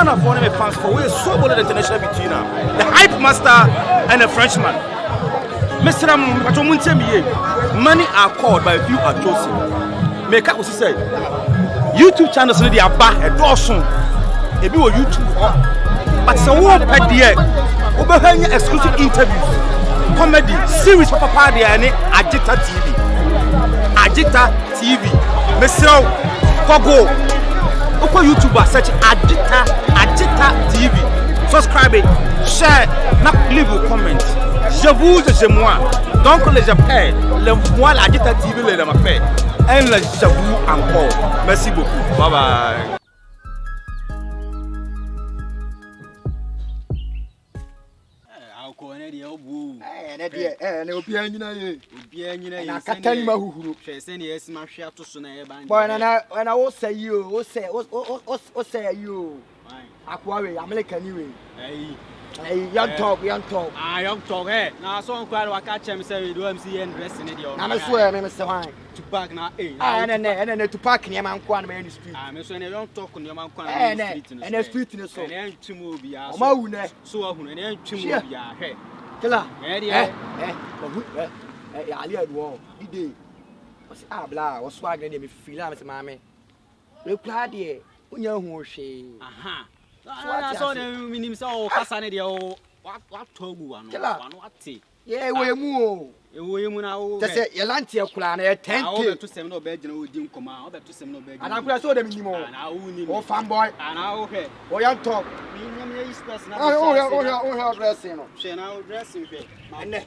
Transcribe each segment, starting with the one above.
Ghana for me fans for we so bullet international between the hype master and the Frenchman. Mr. Money are called by a few are chosen. Make up what he said. YouTube channels they are back a dozen. If you YouTube, but some more per year, over exclusive interviews, comedy series for Papa de and Agita TV. Agita TV. Mr. Kogo. Open YouTuber search Agita TV. Subscribe, share, not leave a comment. Je vous et moi. Donc les appels, le voilà Agita TV les m'appelle. Et le je vous encore. Merci beaucoup. Bye bye. Young talk. Young talk, eh? Now, so I'm quite a catch him, say, do MC and dress in it. I'm a swear, Mr. Wine. To pack now, eh? And then to pack in your man, Quan, in the street. I'm saying, don't talk on your man, and a street in the soul. And to move, yeah, so often, and to move, yeah, hey. Killer, I live war. He did. What's blah, what's swagging him if you feel like mammy? Reply, dear, when you're who she. Aha. I saw them in himself, Cassanedio. What told you one? What tea? Yeah, we move. You now, that's it. Your Lantia clan, 10 to 7 no bed, you didn't come out, but to 7 no bed. And I saw them anymore. And I only or fanboy, and I okay. Or young talk. Oh, dressing. She now dressing. And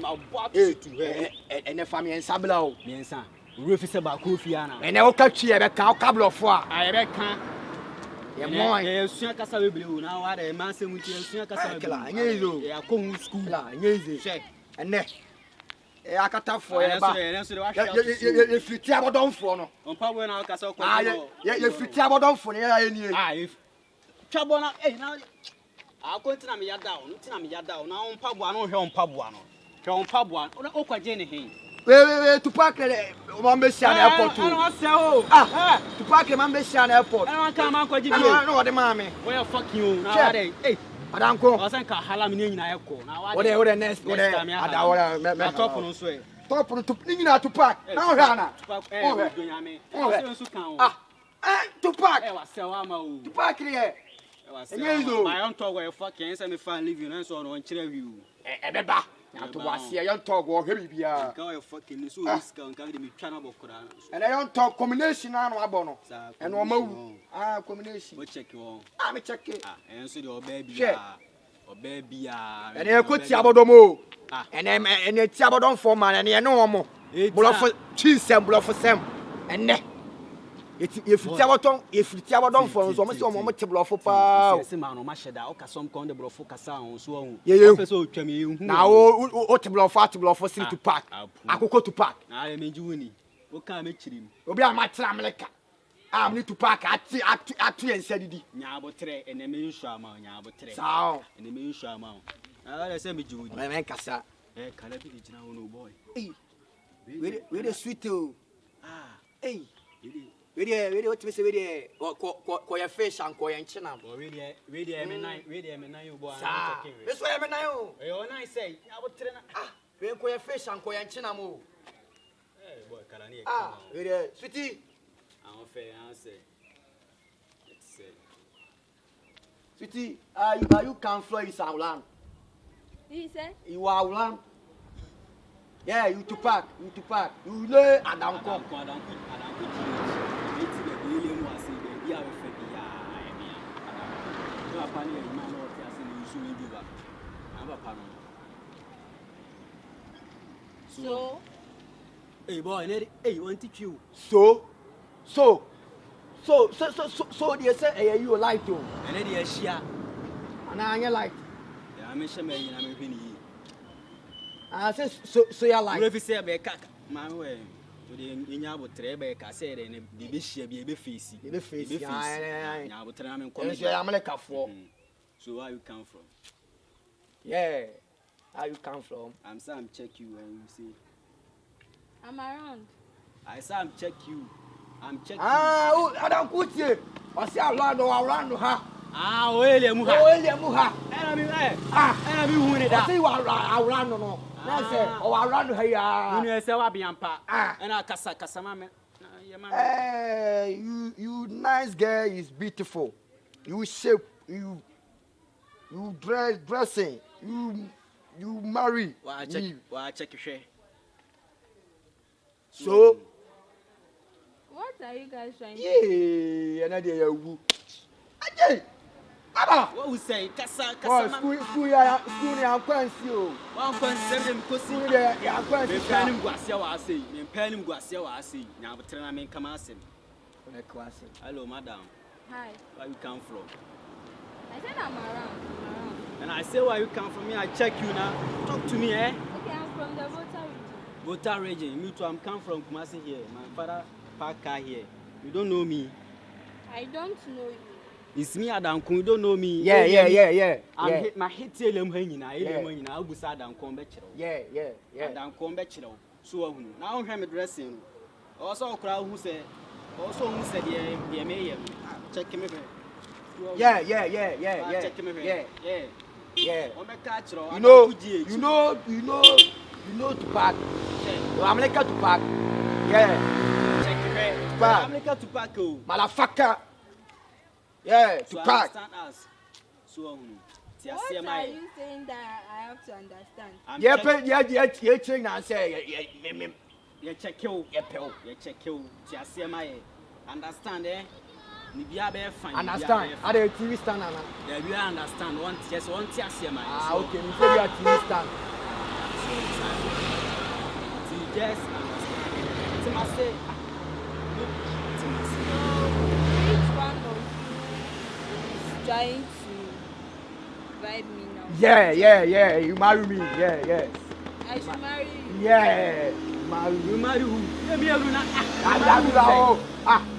I'll walk to her and the family and Sablo. Miensa. Roof is about Kufiana. And I'll catch you a couple of four. I reckon. Yeah, soon Casa Blue now. I man say with you, Casa. Yeah, come school. And next. I got up for you. If you tell don't follow, on power now, Casa. If you tell don't follow, if trouble now, now I'll go to me down. Now on Pabuano, on Pabuano. On Pabuano, on Oka Jenny. To park at Mambesian Airport. To park at Mambesian Airport. I can't know the mammy. Well, fuck you. Hey, Adanko. I think I have in Akok. Now, whatever next, whatever I top on sway. Top on to Nina to park. Now, Hannah. To park. To park here. My own talk where fucking send me fine living and so on interview. Ebeba. To was here, young talk or heavy beer. Go fucking so risk and carry me channel. And I don't talk combination on Abono. And one more combination. What check you on? I'm checking. Answer your baby. Or baby. And I could see Abodomo. And it's Abodon for man and you know more. Bluff cheese and bluff for Sam. And if you tell don't for so much to bluff for power. Simano Mashada, or some kind of Brofo Cassan, so now, what to bluff out to bluff for to pack. I could go to pack. I am in Juni. What can I make him? Obi my tramleka. I need to pack at 3 and said it. Nabotre and the main shama, Nabotre. So, and the main shama. I send me Juni. I make Cassa. Can I be the general boy? With a sweet too. Hey. Really, what to say with your fish and coy and chinam. Really, I'm a night, boy. This way, I'm a now. I say, I would train. We'll coy fish and coy and chinamo. Hey, boy, Calani. Sweetie. I'm fair, I say. Sweetie, you can't fly some land. He said, you are land. Yeah, you to pack. You lay Adanko. so, hey boy, hey, want to you. So, they say, you like to. And then they share. And I like. Yeah, I'm a shaman, I'm a penny. I said, so you like. If you say a cack, my way. In your trebe, I said, and the bishop be a face. The face, yeah, but I'm like a four. So, where you come from? Yeah, how you come from? I'm Sam, check you and you see. I'm around. I check you. I'm checking. I don't put you. I say around or around her. Ah, William Muha. William Muha. And I mean, who did I say you are around no. That's it. Oh, around here. You say I be ampa. And I Casamama. You nice girl is beautiful. You shape, you dressing, you marry. Why check your share. So What are you guys trying to do? yeah, another you. Ajay. Aba. What we say? Casa. School ya kwansi o. One concept them kosi. School ya kwansi. Me panim guasia wa say. Me panim guasia wa say. Nya betrena me kama asem. Hello madam. Hi. Where you come from? I said I'm around. And I say where you come from. Me I check you now. Talk to me, eh? Okay, I'm from the Volta region. Volta region. Me too. I'm come from Kumasi here. My father park car here. You don't know me. I don't know you. It's me Adanko. You don't know me. Yeah. I'm hit my hit elem hanyina. Elem hanyina. Abusa Adanko mbechiro. Yeah. Adanko mbechiro. So ahunu. Na on hwe me dressing. Also okra who say. Also who said the me check me. Yeah. Check me. Yeah. On me catch ro. You know to park. I'm like to park. Yeah. Check me. Park. I'm like to park. Motherfucker. Yeah, to park. So What are you saying that I have to understand? Yeah, train and say, yeah, check you. Understand, eh? Understand. Are the TV stand? Yeah, we understand. One tear my. Ah, okay. You say you are TV stand. Just understand. To my say. Which one of you is trying to bribe me now? Yeah. You marry me. Yeah. I should marry you. Yeah. You marry who? Let me alone.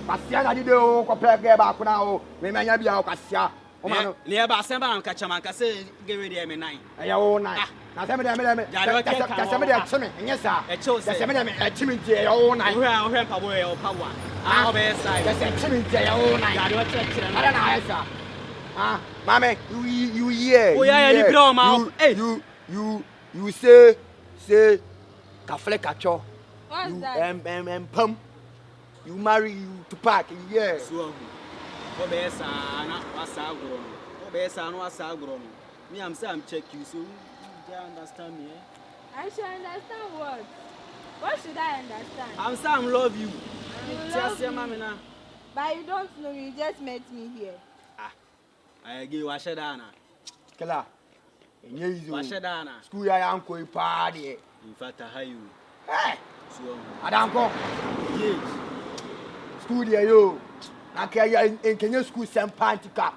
Kasia na dide o ko pege ba ko na o me manya bia o kasia o ma no ne ba sem ba am ka chama ka say get ready me nine eya o nine na se me ka se me de chime enye sa ka se me de chime ntie eya o nine o hwe pa boy o pa wa o be side ka se chime ntie eya o nine ya de o check na na esa mame you here o ya ni bra o ma you say kafle kacho What's you that? pam you marry you to park, yeah. So, Obesa, not Wasagro. Obesa, no Wasagro. Me, I'm saying, check you, so you understand me, eh? I should understand what? What should I understand? I'm saying, I love you. You love me. But you don't know, you just met me here. I give you Washadana. Kela. Washadana. School ya uncle party. In fact, I hire you. Hey! So, Adanko. Yes. School there yo. Na kaya in Kenya school sem pantika.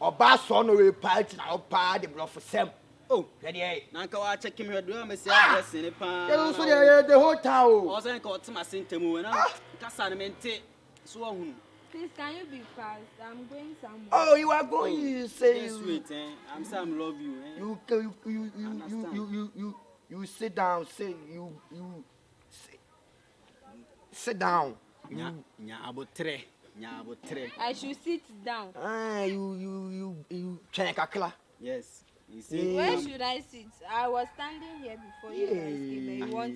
Oba so no we party na opa de Brofo sem. Oh, ready eh. Na ka wa check me do me say address ni pa. You so the whole town. O say ko tima sentemu na kasa na mente. So ohunu. Please, can you be fast? I'm going somewhere. Oh, you are going. You say yes, wait, eh? I'm saying I love you, eh? You sit down. Sit down. I should sit down. You check a class. Yes. You see. Where should I sit? I was standing here before you guys came, and you want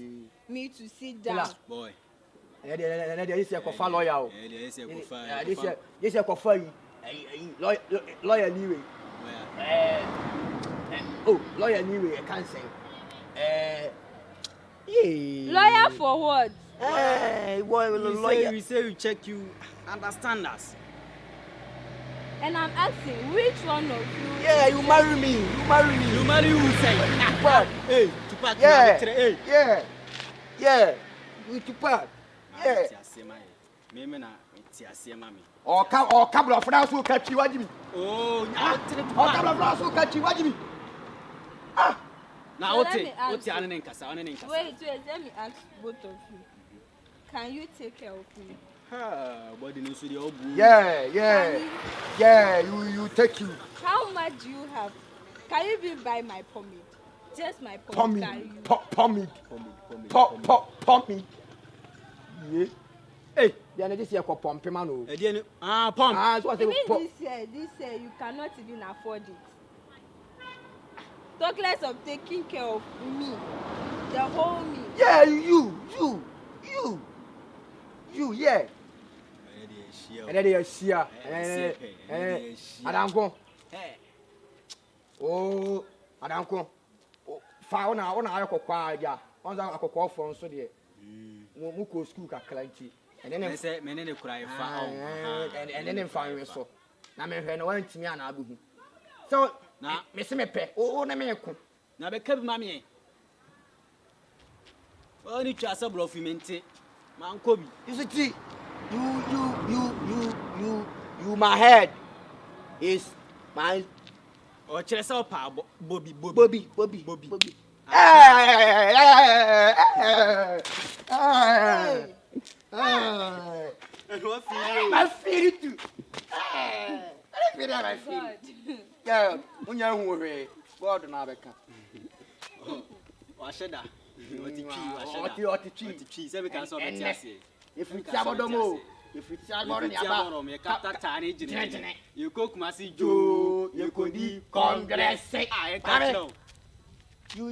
me to sit down. Boy. This is a kofa lawyer. This is a kofa lawyer anyway. Oh, lawyer anyway. I can't say. Lawyer for what? Lawyer. We say we check you. Understand us. And I'm asking, which one of you? Yeah, you marry me. You marry who say? Tupac. Hey, Tupac. Yeah. We Tupac. Yeah. Or couple of friends who catch you, Jimmy. Oh, couple of friends who catch you, Jimmy. Now, Wait, let me ask both of you. Can you take care of me? Yeah, you take you. How much do you have? Can you be by my pomade? Just my pomade. Pomade. Yeah. Hey, they are just here for pump man. Pump. So I say Even pump. this year, you cannot even afford it. Talk less of taking care of me, the whole me. Yeah, you, yeah. And then they are here. Adanko. Oh, Adanko. Found out on our cocoa, yeah. On our cocoa from so there. Muko school kaklanti. And then I said, men cry, and then find so. Now, men went to me and Abu. So, now, Miss Mepe, oh, Nameko. Now, be kept mammy. Only chance of Brofo, man, Kobe. You see, you, my head is my. Or Chelsea Bobby. I feel it too. I feel it. Yeah, when you're worried, God and Abeka. Washada. What the cheese? Every council. If it's Abadomo. If it's you cook Massy Joe, you could be Congress. I can't know. You.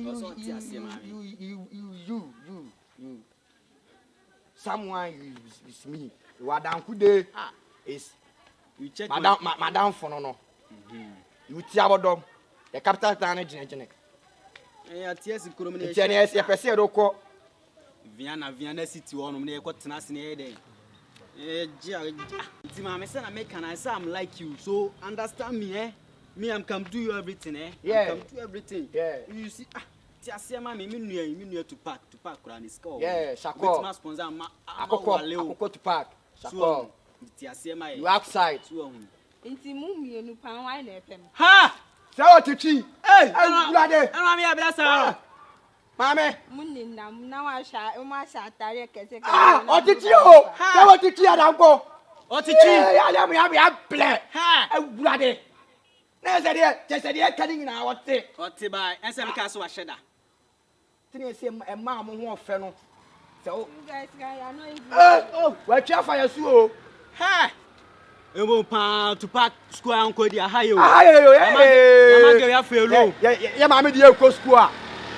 Someone is me. Adanko de is you check Madam Fonono. You Tiabodom, the capital town agent. Yes, Yes, a person Vienna City on me, got Tenacity in a day. Mamma said, I say I'm like you, so understand me, eh? Me, I'm come do you everything, eh? Yeah, come do everything. Yeah, you see, Tia, mammy, me to pack around the school. Yeah, Shako, my sponsor, Akok to pack. Shako, Tia, you outside. Intimumi and Upan wine. Ha! So to cheat. Hey, bloody, I'm bless her. Mamma, now I shall almost at Tarek. What did you? What did you Adanko? What did you? I play. Ha! Bloody. There's a dear, just a dear cutting in our tea. What to buy? And some castle was shed. Didn't say a mamma who fell. So, you guys, I know. Oh, well, Jaffa, you so. Ha! You won't pound to pack square uncle, dear. Hi, you. Yeah, mamma, dear, go square.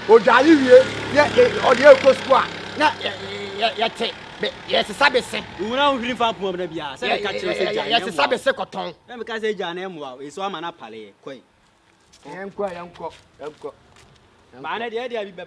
O jali wie o de eko square na ye yes sabese we na hwiri fa pom na bia say ka kire say jan yes sabese koton na me ka say jan na emwa e so ama na pale koi yanko ba na de abi be